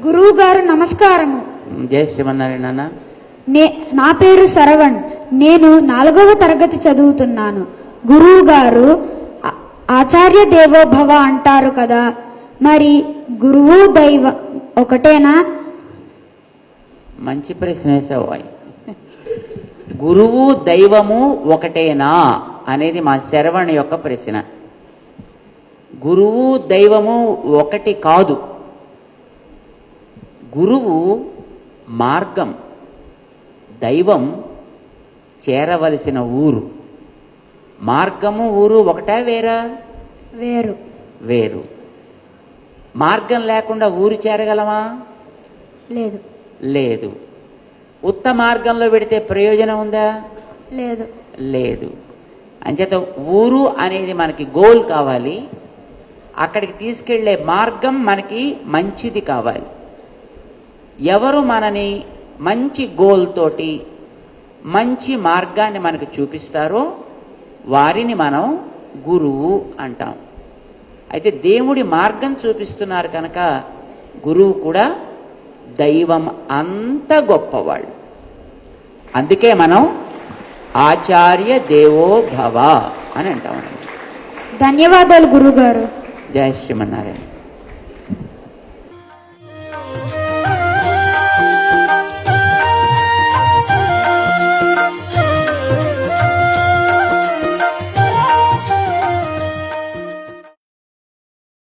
గురువు గారు నమస్కారము. జై శ్రీమన్నారాయణ నాన్న. నా పేరు శరవణ్. నేను 4వ తరగతి చదువుతున్నాను. గురువు గారు ఆచార్య దేవో భవ అంటారు కదా, మరి గురువు దైవం ఒకటేనా? మంచి ప్రశ్న వేసావు. గురువు దైవము ఒకటేనా అనేది మా శరవణ యొక్క ప్రశ్న. గురువు దైవము ఒకటి కాదు. గురువు మార్గం, దైవం చేరవలసిన ఊరు. మార్గము ఊరు ఒకటా వేరా? వేరు. వేరు. మార్గం లేకుండా ఊరు చేరగలమా? లేదు. లేదు. ఉత్త మార్గంలో పెడితే ప్రయోజనం ఉందా? లేదు. లేదు. అంచేత ఊరు అనేది మనకి గోల్ కావాలి, అక్కడికి తీసుకెళ్లే మార్గం మనకి మంచిది కావాలి. ఎవరు మనని మంచి గోల్ తోటి మంచి మార్గాన్ని మనకు చూపిస్తారో వారిని మనం గురువు అంటాం. అయితే దేవుడి మార్గం చూపిస్తున్నారు కనుక గురువు కూడా దైవం అంత గొప్పవాళ్ళు. అందుకే మనం ఆచార్య దేవో భవ అని అంటాం. ధన్యవాదాలు గురుగారు. జయ శ్రీమన్నారాయణ.